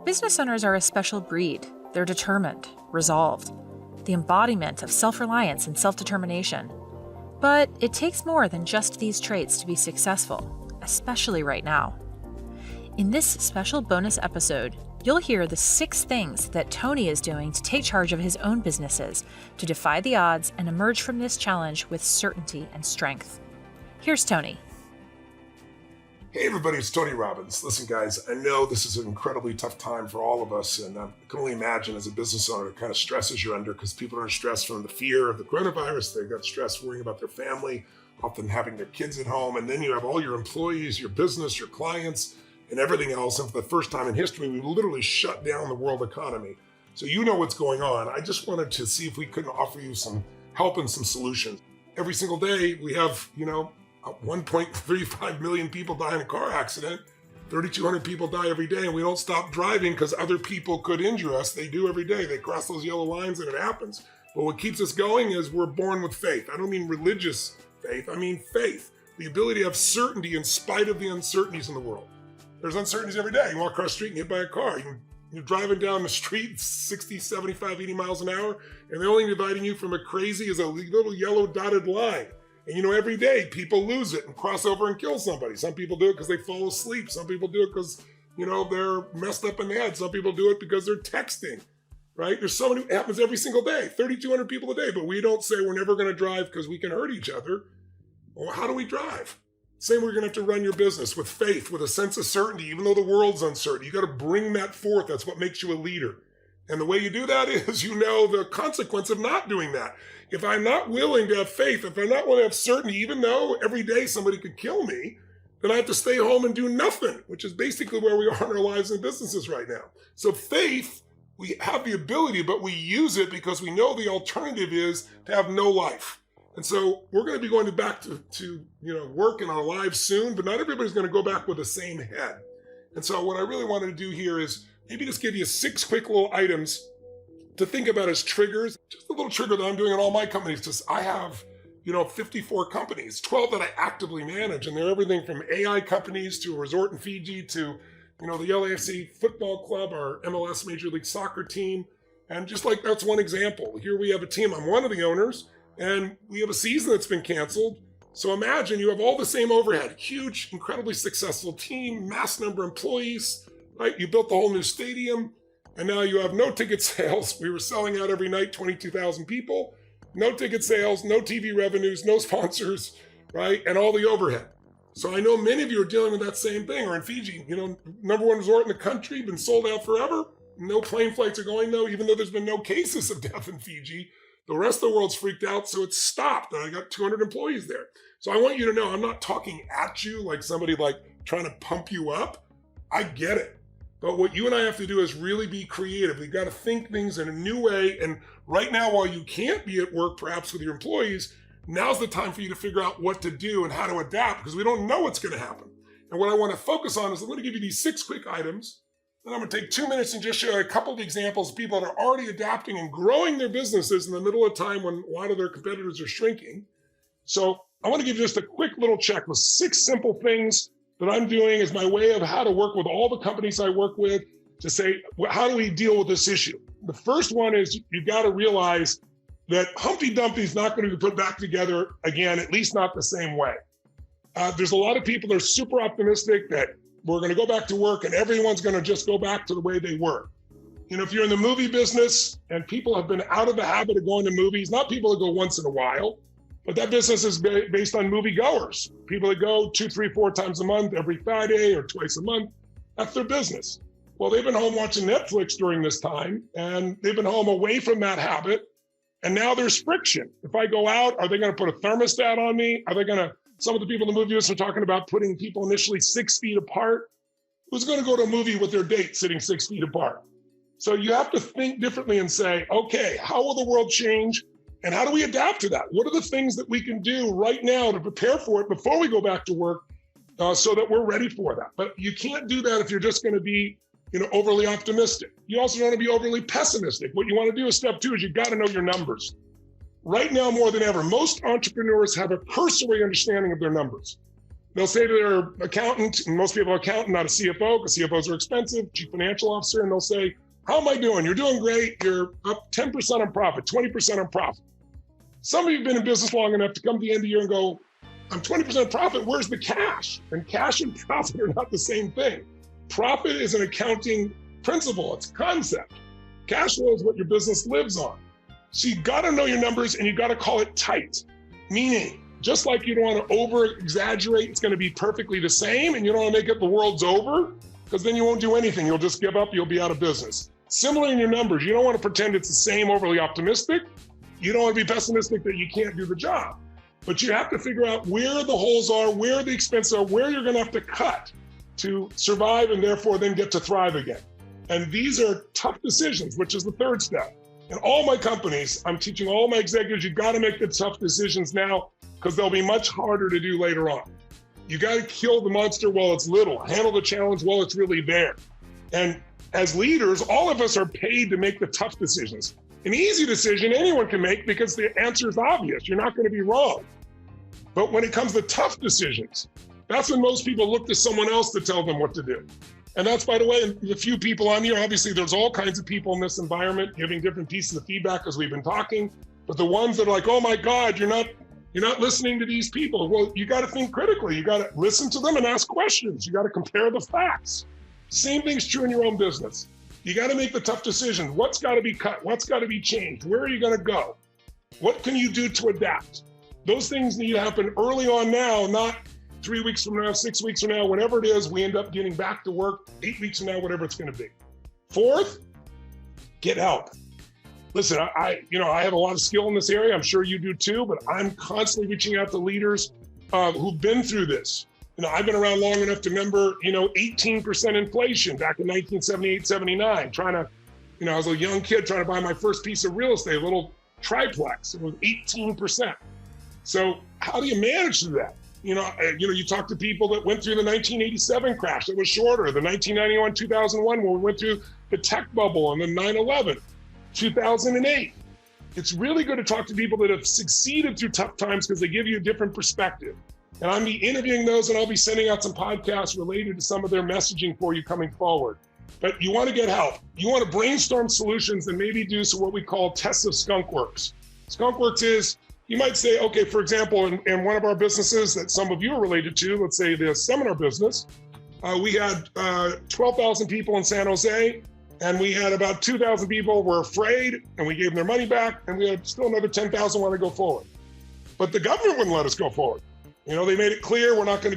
Business owners are a special breed. They're determined, resolved, the embodiment of self-reliance and self-determination. But it takes more than just these traits to be successful, especially right now. In this special bonus episode, you'll hear the 6 things that Tony is doing to take charge of his own businesses, to defy the odds and emerge from this challenge with certainty and strength. Here's Tony. Hey everybody, it's Tony Robbins. Listen guys, I know this is an incredibly tough time for all of us, and I can only imagine as a business owner the kind of stresses you're under, because people are stressed from the fear of the coronavirus. They've got stress worrying about their family, often having their kids at home, and then you have all your employees, your business, your clients, and everything else. And for the first time in history, we literally shut down the world economy. So you know what's going on. I just wanted to see if we couldn't offer you some help and some solutions. Every single day we have, 1.35 million people die in a car accident. 3,200 people die every day, and we don't stop driving because other people could injure us. They do every day. They cross those yellow lines and it happens. But what keeps us going is we're born with faith. I don't mean religious faith. I mean faith. The ability to have certainty in spite of the uncertainties in the world. There's uncertainties every day. You walk across the street and get hit by a car. You're driving down the street 60, 75, 80 miles an hour, and the only thing dividing you from a crazy is a little yellow dotted line. And every day people lose it and cross over and kill somebody. Some people do it because they fall asleep. Some people do it because, they're messed up in the head. Some people do it because they're texting, right? There's so many, it happens every single day, 3,200 people a day, but we don't say we're never going to drive because we can hurt each other. Well, how do we drive? Same, we're going to have to run your business with faith, with a sense of certainty, even though the world's uncertain. You got to bring that forth. That's what makes you a leader. And the way you do that is the consequence of not doing that. If I'm not willing to have faith, if I'm not willing to have certainty, even though every day somebody could kill me, then I have to stay home and do nothing, which is basically where we are in our lives and businesses right now. So faith, we have the ability, but we use it because we know the alternative is to have no life. And so we're going to be going back to work in our lives soon, but not everybody's going to go back with the same head. And so what I really wanted to do here is maybe just give you 6 quick little items to think about as triggers. Just a little trigger that I'm doing in all my companies. Just I have, 54 companies, 12 that I actively manage, and they're everything from AI companies to a resort in Fiji to, the LAFC football club, our MLS Major League Soccer team. And just like that's one example. Here we have a team. I'm one of the owners, and we have a season that's been canceled. So imagine you have all the same overhead, huge, incredibly successful team, mass number of employees, right? You built the whole new stadium. And now you have no ticket sales. We were selling out every night, 22,000 people. No ticket sales, no TV revenues, no sponsors, right? And all the overhead. So I know many of you are dealing with that same thing. Or in Fiji, number 1 resort in the country, been sold out forever. No plane flights are going though, even though there's been no cases of death in Fiji. The rest of the world's freaked out, so it's stopped. And I got 200 employees there. So I want you to know I'm not talking at you like somebody trying to pump you up. I get it. But what you and I have to do is really be creative. We've got to think things in a new way. And right now, while you can't be at work, perhaps with your employees, now's the time for you to figure out what to do and how to adapt, because we don't know what's going to happen. And what I want to focus on is I'm going to give you these 6 quick items. Then I'm going to take 2 minutes and just show you a couple of examples of people that are already adapting and growing their businesses in the middle of time when a lot of their competitors are shrinking. So I want to give you just a quick little checklist, 6 simple things that I'm doing as my way of how to work with all the companies I work with to say, how do we deal with this issue? The first one is you've got to realize that Humpty Dumpty is not going to be put back together again, at least not the same way. There's a lot of people that are super optimistic that we're going to go back to work and everyone's going to just go back to the way they were. If you're in the movie business and people have been out of the habit of going to movies, not people that go once in a while, but that business is based on moviegoers. People that go 2, 3, 4 times a month, every Friday or twice a month, that's their business. Well, they've been home watching Netflix during this time, and they've been home away from that habit. And now there's friction. If I go out, are they going to put a thermostat on me? Some of the people in the movie business are talking about putting people initially 6 feet apart. Who's going to go to a movie with their date sitting 6 feet apart? So you have to think differently and say, okay, how will the world change? And how do we adapt to that? What are the things that we can do right now to prepare for it before we go back to work so that we're ready for that? But you can't do that if you're just going to be overly optimistic. You also don't want to be overly pessimistic. What you want to do is step 2 is you've got to know your numbers. Right now, more than ever, most entrepreneurs have a cursory understanding of their numbers. They'll say to their accountant, and most people are accountant, not a CFO, because CFOs are expensive, chief financial officer, and they'll say, how am I doing? You're doing great. You're up 10% on profit, 20% on profit. Some of you have been in business long enough to come to the end of the year and go, I'm 20% profit, where's the cash? And cash and profit are not the same thing. Profit is an accounting principle, it's a concept. Cash flow is what your business lives on. So you gotta know your numbers and you gotta call it tight. Meaning, just like you don't wanna over exaggerate, it's gonna be perfectly the same, and you don't wanna make it the world's over, because then you won't do anything. You'll just give up, you'll be out of business. Similar in your numbers, you don't wanna pretend it's the same, overly optimistic. You don't wanna be pessimistic that you can't do the job. But you have to figure out where the holes are, where the expenses are, where you're gonna have to cut to survive and therefore then get to thrive again. And these are tough decisions, which is the third step. In all my companies, I'm teaching all my executives, you gotta make the tough decisions now because they'll be much harder to do later on. You gotta kill the monster while it's little, handle the challenge while it's really there. And as leaders, all of us are paid to make the tough decisions. An easy decision anyone can make because the answer is obvious. You're not gonna be wrong. But when it comes to tough decisions, that's when most people look to someone else to tell them what to do. And that's, by the way, the few people on here, obviously there's all kinds of people in this environment giving different pieces of feedback as we've been talking, but the ones that are like, oh my God, you're not listening to these people. Well, you gotta think critically. You gotta listen to them and ask questions. You gotta compare the facts. Same thing's true in your own business. You gotta make the tough decisions. What's gotta be cut? What's gotta be changed? Where are you gonna go? What can you do to adapt? Those things need to happen early on now, not 3 weeks from now, 6 weeks from now, whenever it is, we end up getting back to work 8 weeks from now, whatever it's gonna be. Fourth, get help. Listen, I have a lot of skill in this area. I'm sure you do too, but I'm constantly reaching out to leaders who've been through this. I've been around long enough to remember, 18% inflation back in 1978, 79, I was a young kid trying to buy my first piece of real estate, a little triplex. It was 18%. So how do you manage that? You talk to people that went through the 1987 crash that was shorter, the 1991, 2001, when we went through the tech bubble, and then 9/11, 2008. It's really good to talk to people that have succeeded through tough times because they give you a different perspective. And I'll be interviewing those, and I'll be sending out some podcasts related to some of their messaging for you coming forward. But you want to get help. You want to brainstorm solutions and maybe do what we call tests of skunkworks. Skunkworks is, you might say, okay, for example, in one of our businesses that some of you are related to, let's say the seminar business, we had 12,000 people in San Jose, and we had about 2,000 people were afraid, and we gave them their money back, and we had still another 10,000 want to go forward. But the government wouldn't let us go forward. They made it clear we're not going to